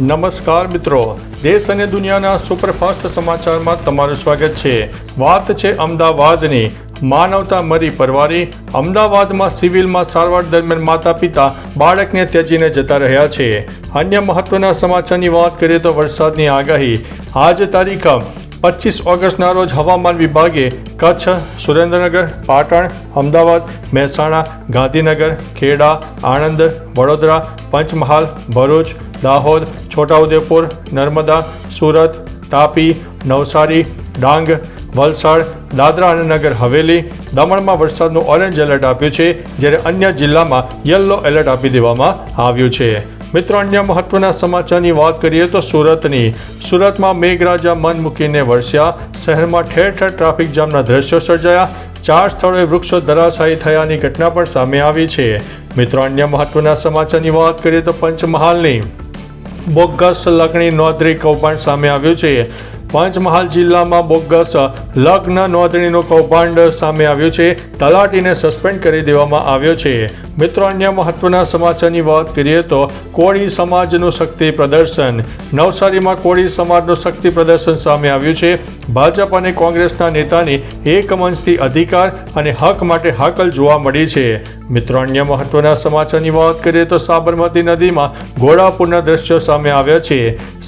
નમસ્કાર મિત્રો, દેશ અને દુનિયાના સુપરફાસ્ટ સમાચારમાં તમારું સ્વાગત છે। વાત છે અમદાવાદની। માનવતા મરી પરવારી। અમદાવાદમાં સિવિલમાં સારવાર દરમિયાન માતા પિતા બાળકને ત્યજીને જતા રહ્યા છે। અન્ય મહત્વના સમાચારની વાત કરીએ તો વરસાદની આગાહી। આજ તારીખ 25 ઓગસ્ટના રોજ હવામાન વિભાગે કચ્છ, સુરેન્દ્રનગર, પાટણ, અમદાવાદ, મહેસાણા, ગાંધીનગર, ખેડા, આણંદ, વડોદરા, પંચમહાલ, ભરૂચ, દાહોદ, છોટાઉદેપુર, નર્મદા, સુરત, તાપી, નવસારી, ડાંગ, વલસાડ, દાદરા અને નગર હવેલી, દમણમાં વરસાદનું ઓરેન્જ એલર્ટ આપ્યું છે, જ્યારે અન્ય જિલ્લામાં યલો એલર્ટ આપી દેવામાં આવ્યું છે। મિત્રો, અન્ય મહત્વના સમાચારની વાત કરીએ તો સુરતમાં મેઘરાજા મન મૂકીને વરસ્યા। શહેરમાં ઠેર ઠેર ટ્રાફિક જામના દ્રશ્યો સર્જાયા। 4 સ્થળોએ વૃક્ષો ધરાશાયી થયાની ઘટના પણ સામે આવી છે। મિત્રો, અન્ય મહત્વના સમાચારની વાત કરીએ તો પંચમહાલની બોગસ લગ્નની નોંધણી કૌભાંડ સામે આવ્યું છે। પંચમહાલ જિલ્લામાં બોગસ લગ્ન નોંધણીનું કૌભાંડ સામે આવ્યું છે। તલાટીને સસ્પેન્ડ કરી દેવામાં આવ્યો છે। મિત્રો, અન્ય મહત્વના સમાચારની વાત કરીએ તો કોળી સમાજનું શક્તિ પ્રદર્શન। નવસારીમાં કોળી સમાજનું શક્તિ પ્રદર્શન સામે આવ્યું છે। ભાજપ અને કોંગ્રેસના નેતાની એક મંચથી અધિકાર અને હક માટે હાકલ જોવા મળી છે। મિત્રો, અન્ય મહત્વના સમાચારની વાત કરીએ તો સાબરમતી નદીમાં ઘોડાપૂરના દ્રશ્યો સામે આવ્યા છે।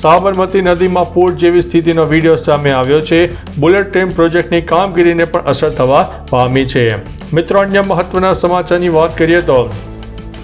સાબરમતી નદીમાં પૂર જેવી સ્થિતિનો વિડીયો સામે આવ્યો છે। બુલેટ ટ્રેન પ્રોજેક્ટની કામગીરીને પણ અસર થવા પામી છે। મિત્રો, અન્ય મહત્વના સમાચારની વાત કરીએ તો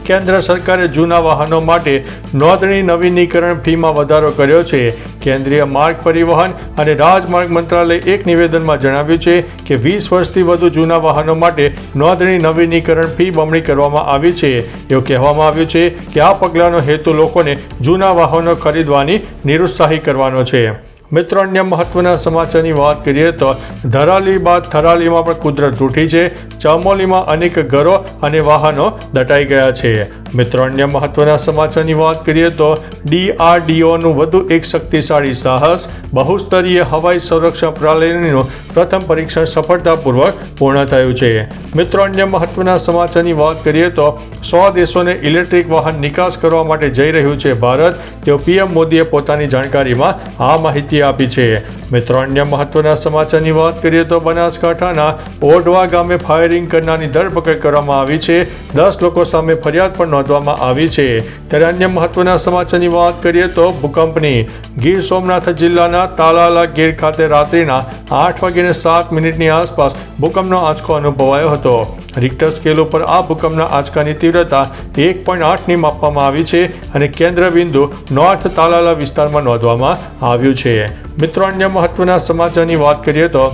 કેન્દ્ર સરકારે જૂના વાહનો માટે નોંધણી નવીનીકરણ ફીમાં વધારો કર્યો છે। કેન્દ્રીય માર્ગ પરિવહન અને રાજમાર્ગ મંત્રાલયે એક નિવેદનમાં જણાવ્યું છે કે 20 વર્ષથી વધુ જૂના વાહનો માટે નોંધણી નવીનીકરણ ફી બમણી કરવામાં આવી છે। એવું કહેવામાં આવ્યું છે કે આ પગલાંનો હેતુ લોકોને જૂના વાહનો ખરીદવાની નિરુત્સાહી કરવાનો છે। મિત્રો, અન્ય મહત્વના સમાચારની વાત કરીએ તો ધરાલી બાદ થરાલીમાં પણ કુદરત તૂટી છે। ચામોલીમાં અનેક ઘરો અને વાહનો દટાઈ ગયા છે। મિત્રો, અન્ય મહત્વના સમાચારની વાત કરીએ તો DRDOનું વધુ એક શક્તિશાળી સાહસ। બહુસ્તરીય હવાઈ સંરક્ષણ પ્રણાલીનું પ્રથમ પરીક્ષણ સફળતાપૂર્વક પૂર્ણ થયું છે। મિત્રો, અન્ય મહત્વના સમાચારની વાત કરીએ તો 100 દેશોને ઇલેક્ટ્રિક વાહન નિકાસ કરવા માટે જઈ રહ્યું છે ભારત। તેઓ PM મોદીએ પોતાની જાણકારીમાં આ માહિતી આપી છે। મિત્રો, અન્ય મહત્વના સમાચારની વાત કરીએ તો બનાસકાંઠાના ઓઢવા ગામે ફાયરિંગ કરનારની ધરપકડ કરવામાં આવી છે। 10 લોકો સામે ફરિયાદ પણ નોંધવામાં આવી છે। ત્યારે અન્ય મહત્વના સમાચારની વાત કરીએ તો ભૂકંપની ગીર સોમનાથ જિલ્લાના તાલાલા ગીર ખાતે રાત્રિના 8:07 આસપાસ ભૂકંપનો આંચકો અનુભવાયો હતો। રિક્ટર સ્કેલ ઉપર આ ભૂકંપના આંચકાની તીવ્રતા 1.8ની માપવામાં આવી છે અને કેન્દ્ર બિંદુ નોર્થ તાલાલા વિસ્તારમાં નોંધવામાં આવ્યું છે। મિત્રો, અન્ય મહત્વના સમાચારની વાત કરીએ તો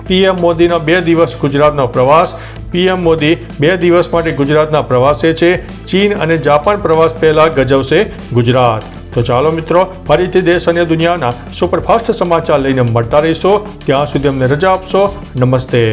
PM મોદીનો 2 દિવસ ગુજરાતનો પ્રવાસ। PM મોદી 2 દિવસ માટે ગુજરાતના પ્રવાસે છે। ચીન અને જાપાન પ્રવાસ પહેલા ગજવશે ગુજરાત। તો ચાલો મિત્રો, ફરીથી દેશ અને દુનિયાના સુપરફાસ્ટ સમાચાર લઈને મળતા રહીશો। ત્યાં સુધી અમને રજા આપશો। નમસ્તે।